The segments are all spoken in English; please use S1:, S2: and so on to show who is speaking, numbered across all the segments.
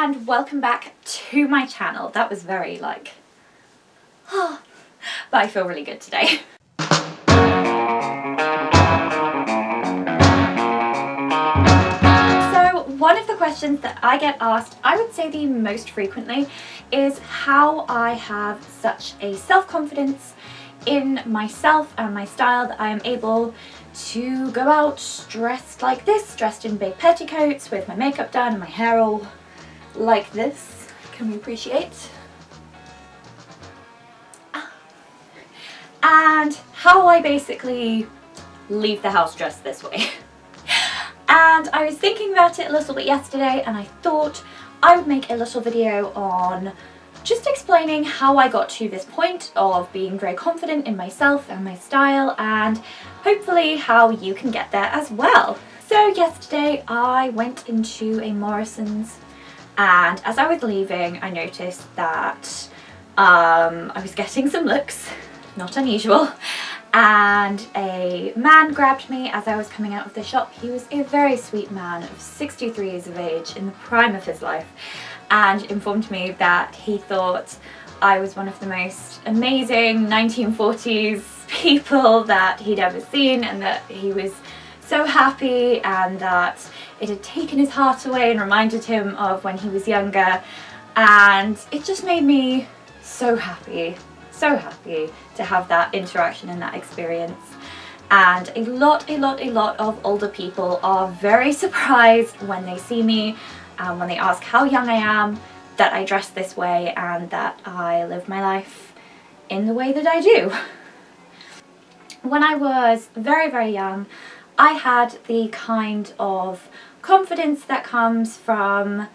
S1: and welcome back to my channel. That was very like, but I feel really good today. So one of the questions that I get asked, I would say the most frequently, is how I have such a self-confidence in myself and my style that I am able to go out dressed like this, dressed in big petticoats with my makeup done and my hair all like this. Can we appreciate? And how I basically leave the house dressed this way. And I was thinking about it a little bit yesterday, and I thought I would make a little video on just explaining how I got to this point of being very confident in myself and my style, and hopefully how you can get there as well. So yesterday I went into a Morrison's, and as I was leaving I noticed that I was getting some looks, not unusual, and a man grabbed me as I was coming out of the shop. He was a very sweet man of 63 years of age, in the prime of his life, and informed me that he thought I was one of the most amazing 1940s people that he'd ever seen, and that he was so happy and that it had taken his heart away and reminded him of when he was younger. And it just made me so happy to have that interaction and that experience. And a lot of older people are very surprised when they see me, when they ask how young I am, that I dress this way and that I live my life in the way that I do. When I was very young, I had the kind of confidence that comes from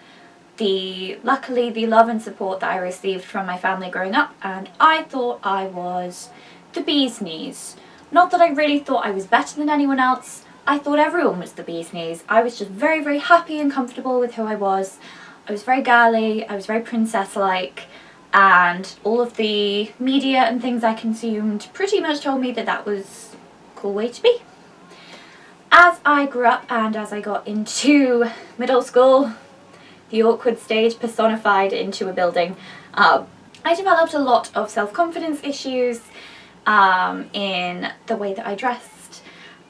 S1: luckily the love and support that I received from my family growing up, and I thought I was the bee's knees. Not that I really thought I was better than anyone else, I thought everyone was the bee's knees. I was just very happy and comfortable with who I was. I was very girly, I was very princess-like, and all of the media and things I consumed pretty much told me that that was a cool way to be. As I grew up and as I got into middle school, the awkward stage personified into a building, I developed a lot of self-confidence issues in the way that I dressed,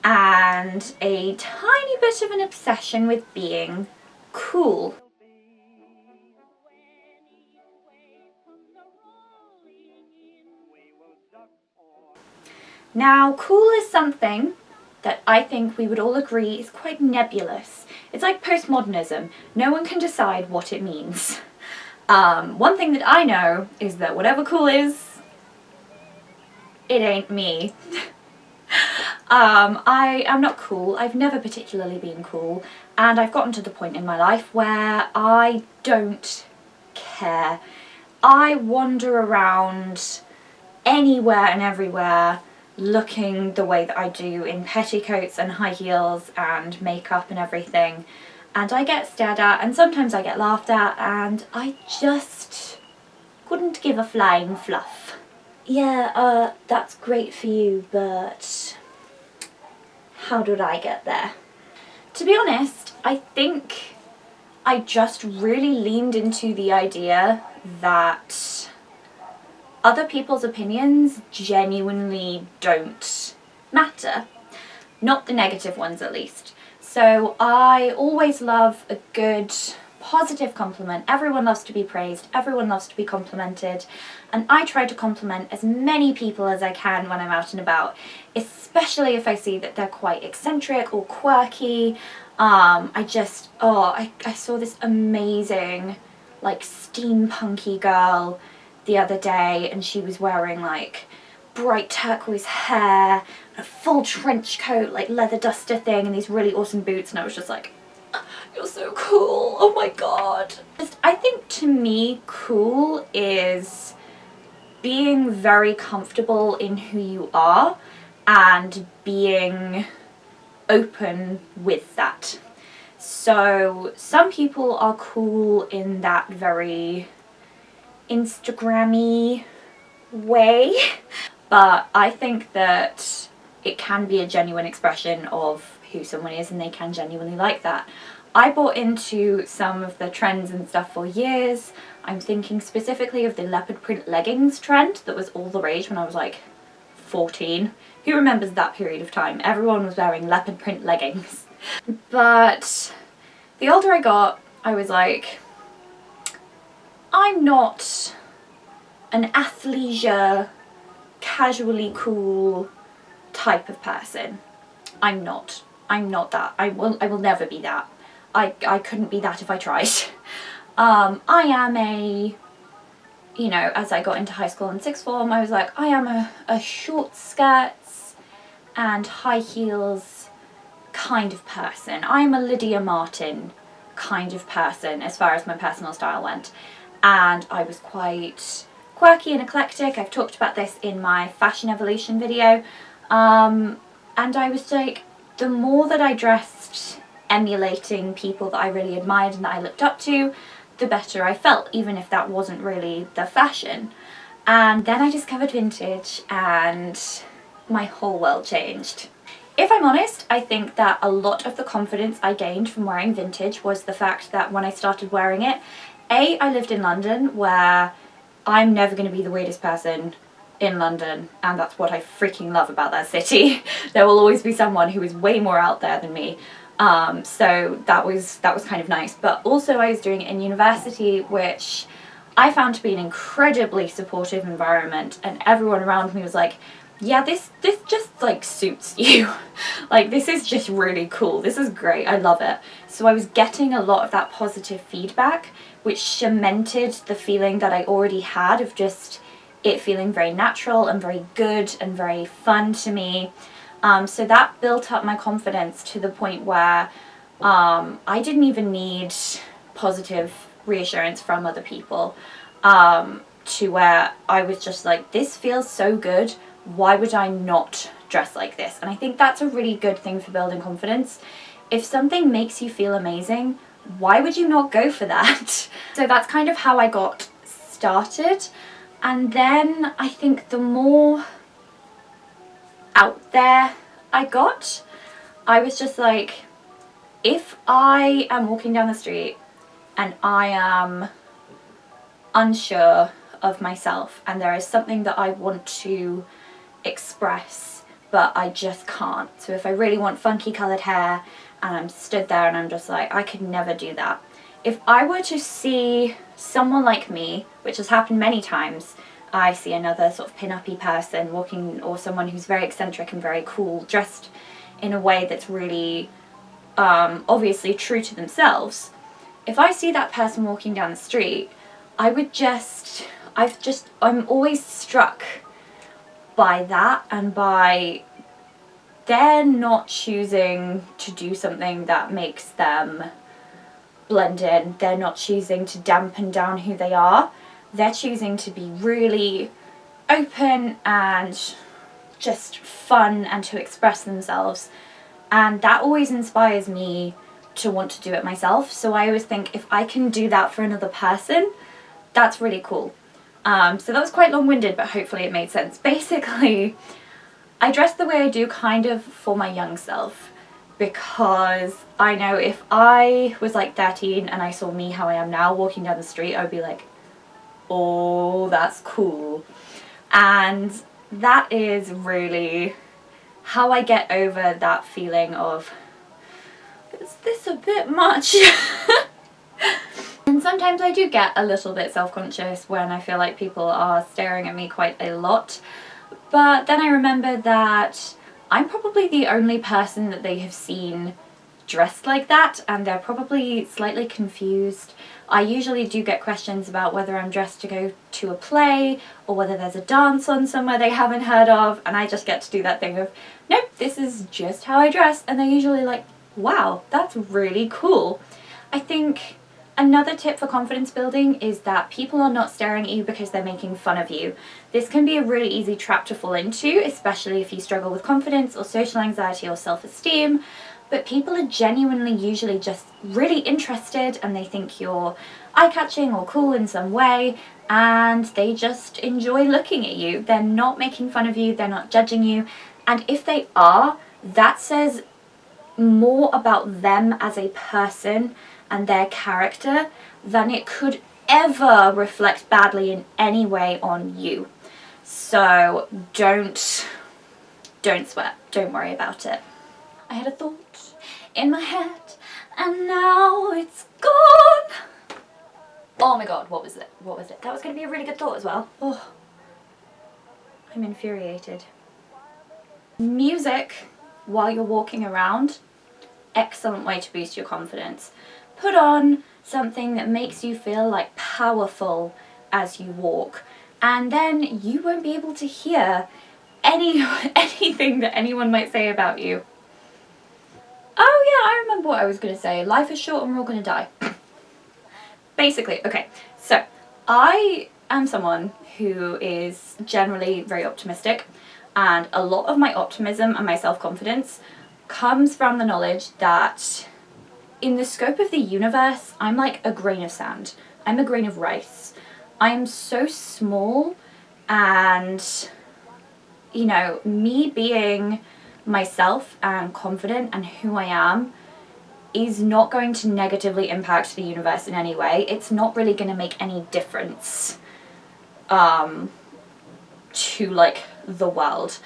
S1: and a tiny bit of an obsession with being cool. Now, cool is something that I think we would all agree is quite nebulous. It's like postmodernism. No one can decide what it means. One thing that I know is that whatever cool is, it ain't me. I am not cool. I've never particularly been cool, and I've gotten to the point in my life where I don't care. I wander around anywhere and everywhere looking the way that I do, in petticoats and high heels and makeup and everything, and I get stared at and sometimes I get laughed at, and I just couldn't give a flying fluff. Yeah, that's great for you, but how did I get there? To be honest, I think I just really leaned into the idea that other people's opinions genuinely don't matter. Not the negative ones, at least. So I always love a good, positive compliment. Everyone loves to be praised, everyone loves to be complimented, and I try to compliment as many people as I can when I'm out and about, especially if I see that they're quite eccentric or quirky. I saw this amazing, like, steampunky girl the other day, and she was wearing like bright turquoise hair, a full trench coat, like leather duster thing, and these really awesome boots, and I was just like, you're so cool, oh my god. I think to me cool is being very comfortable in who you are and being open with that. So some people are cool in that very Instagram-y way, but I think that it can be a genuine expression of who someone is and they can genuinely like that. I bought into some of the trends and stuff for years. I'm thinking specifically of the leopard print leggings trend that was all the rage when I was like 14. Who remembers that period of time? Everyone was wearing leopard print leggings. But the older I got, I was like, I'm not an athleisure, casually cool type of person. I'm not that. I will never be that. I couldn't be that if I tried. I am a, you know, as I got into high school and sixth form, I was like, I am a short skirts and high heels kind of person. I'm a Lydia Martin kind of person as far as my personal style went. And I was quite quirky and eclectic. I've talked about this in my fashion evolution video. And I was like, the more that I dressed emulating people that I really admired and that I looked up to, the better I felt, even if that wasn't really the fashion. And then I discovered vintage and my whole world changed. If I'm honest, I think that a lot of the confidence I gained from wearing vintage was the fact that when I started wearing it, I lived in London, where I'm never going to be the weirdest person in London, and that's what I freaking love about that city. There will always be someone who is way more out there than me. So that was kind of nice. But also I was doing it in university, which I found to be an incredibly supportive environment, and everyone around me was like, yeah, this just like suits you. Like, this is just really cool. This is great. I love it. So I was getting a lot of that positive feedback, which cemented the feeling that I already had of just it feeling very natural and very good and very fun to me. So that built up my confidence to the point where I didn't even need positive reassurance from other people, to where I was just like, this feels so good. Why would I not dress like this? And I think that's a really good thing for building confidence. If something makes you feel amazing, why would you not go for that? So that's kind of how I got started. And then I think the more out there I got, I was just like, if I am walking down the street and I am unsure of myself and there is something that I want to express but I just can't, so if I really want funky coloured hair and I'm stood there and I'm just like, I could never do that. If I were to see someone like me, which has happened many times, I see another sort of pin-uppy person walking, or someone who's very eccentric and very cool, dressed in a way that's really obviously true to themselves. If I see that person walking down the street, I'm always struck by that, and by they're not choosing to do something that makes them blend in. They're not choosing to dampen down who they are. They're choosing to be really open and just fun and to express themselves. And that always inspires me to want to do it myself. So I always think, if I can do that for another person, that's really cool. So that was quite long-winded, but hopefully it made sense. Basically, I dress the way I do kind of for my young self, because I know if I was like 13 and I saw me how I am now walking down the street, I would be like, oh, that's cool. And that is really how I get over that feeling of, is this a bit much? And sometimes I do get a little bit self-conscious when I feel like people are staring at me quite a lot. But then I remember that I'm probably the only person that they have seen dressed like that, and they're probably slightly confused. I usually do get questions about whether I'm dressed to go to a play or whether there's a dance on somewhere they haven't heard of, and I just get to do that thing of, nope, this is just how I dress, and they're usually like, wow, that's really cool. I think another tip for confidence building is that people are not staring at you because they're making fun of you. This can be a really easy trap to fall into, especially if you struggle with confidence or social anxiety or self-esteem. But people are genuinely usually just really interested, and they think you're eye-catching or cool in some way, and they just enjoy looking at you. They're not making fun of you, they're not judging you, and if they are, that says more about them as a person and their character than it could ever reflect badly in any way on you. So don't sweat, don't worry about it. I had a thought in my head and now it's gone. Oh my god, what was it? What was it? That was going to be a really good thought as well. Oh, I'm infuriated. Music while you're walking around, excellent way to boost your confidence. Put on something that makes you feel like powerful as you walk, and then you won't be able to hear anything that anyone might say about you. Oh yeah, I remember what I was going to say. Life is short and we're all going to die. Basically, okay, so I am someone who is generally very optimistic, and a lot of my optimism and my self-confidence comes from the knowledge that in the scope of the universe, I'm like a grain of sand. I'm a grain of rice. I am so small, and you know, me being myself and confident and who I am is not going to negatively impact the universe in any way. It's not really going to make any difference to like the world.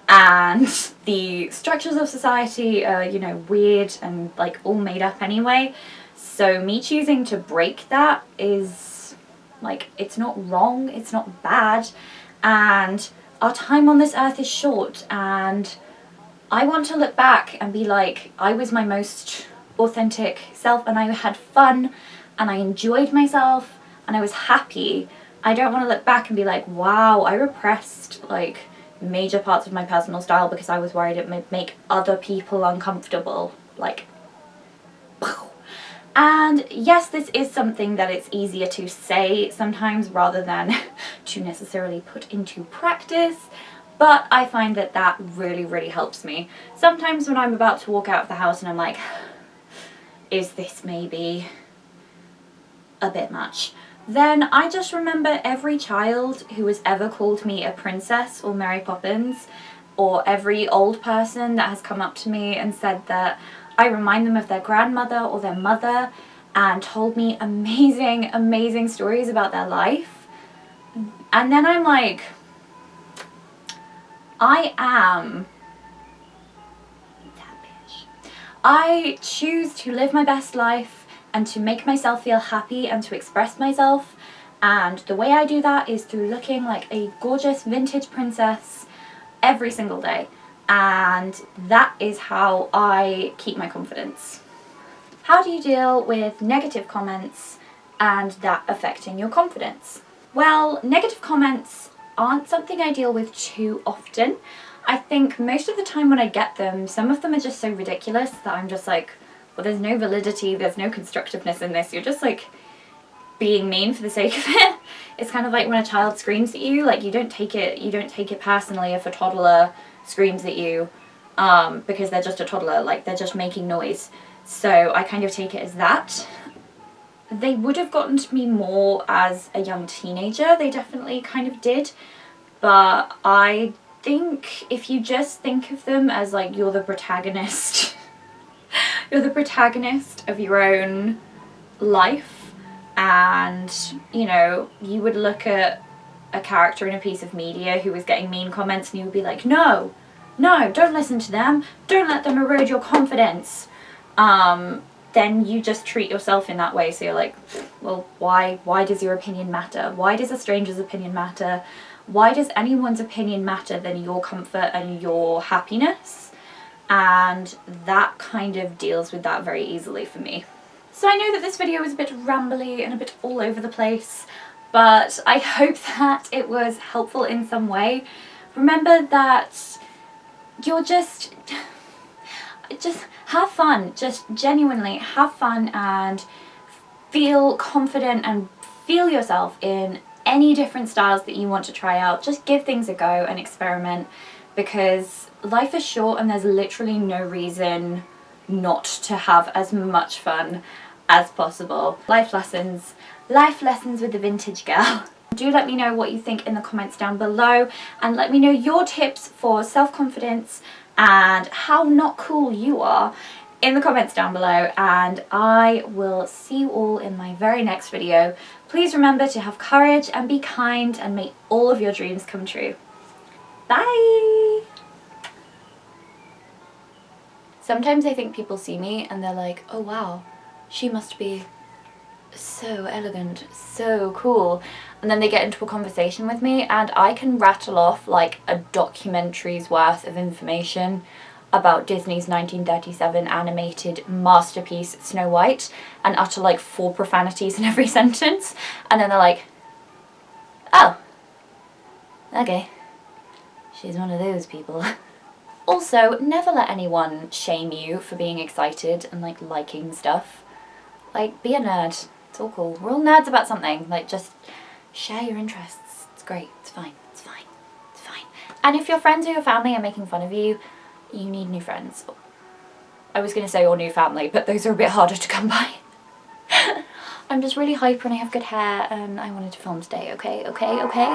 S1: And the structures of society are, you know, weird and like all made up anyway. So me choosing to break that is like, it's not wrong, it's not bad. And our time on this earth is short, and I want to look back and be like, I was my most authentic self and I had fun and I enjoyed myself and I was happy. I don't want to look back and be like, wow, I repressed like major parts of my personal style because I was worried it would make other people uncomfortable. Like, and yes, this is something that it's easier to say sometimes rather than to necessarily put into practice, but I find that that really, really helps me. Sometimes when I'm about to walk out of the house and I'm like, is this maybe a bit much? Then I just remember every child who has ever called me a princess or Mary Poppins, or every old person that has come up to me and said that I remind them of their grandmother or their mother and told me amazing, amazing stories about their life. And then I'm like, I am that bitch. I choose to live my best life and to make myself feel happy and to express myself. And the way I do that is through looking like a gorgeous vintage princess every single day. And that is how I keep my confidence. How do you deal with negative comments and that affecting your confidence? Well, negative comments aren't something I deal with too often. I think most of the time when I get them, some of them are just so ridiculous that I'm just like, well, there's no validity, there's no constructiveness in this, you're just like being mean for the sake of it. It's kind of like when a child screams at you, like you don't take it personally if a toddler screams at you because they're just a toddler, like they're just making noise. So I kind of take it as that. They would have gotten to me more as a young teenager, they definitely kind of did, but I think if you just think of them as like you're the protagonist, you're the protagonist of your own life, and you know, you would look at a character in a piece of media who was getting mean comments and you would be like, no, don't listen to them, don't let them erode your confidence. Then you just treat yourself in that way. So you're like, well, why does your opinion matter? Why does a stranger's opinion matter? Why does anyone's opinion matter than your comfort and your happiness? And that kind of deals with that very easily for me. So I know that this video was a bit rambly and a bit all over the place, but I hope that it was helpful in some way. Remember that you're just have fun, just genuinely have fun and feel confident and feel yourself in any different styles that you want to try out. Just give things a go and experiment, because life is short and there's literally no reason not to have as much fun as possible. Life lessons with the vintage girl. Do let me know what you think in the comments down below, and let me know your tips for self-confidence and how not cool you are in the comments down below, and I will see you all in my very next video. Please remember to have courage and be kind and make all of your dreams come true. Bye! Sometimes I think people see me and they're like, oh wow, she must be so elegant, so cool. And then they get into a conversation with me and I can rattle off like a documentary's worth of information about Disney's 1937 animated masterpiece Snow White and utter like 4 profanities in every sentence, and then they're like, oh, okay, she's one of those people. Also, never let anyone shame you for being excited and like liking stuff. Like, be a nerd. It's all cool. We're all nerds about something. Like, just share your interests. It's great. It's fine. It's fine. It's fine. And if your friends or your family are making fun of you, you need new friends. I was going to say or new family, but those are a bit harder to come by. I'm just really hyper and I have good hair and I wanted to film today, okay? Okay? Okay?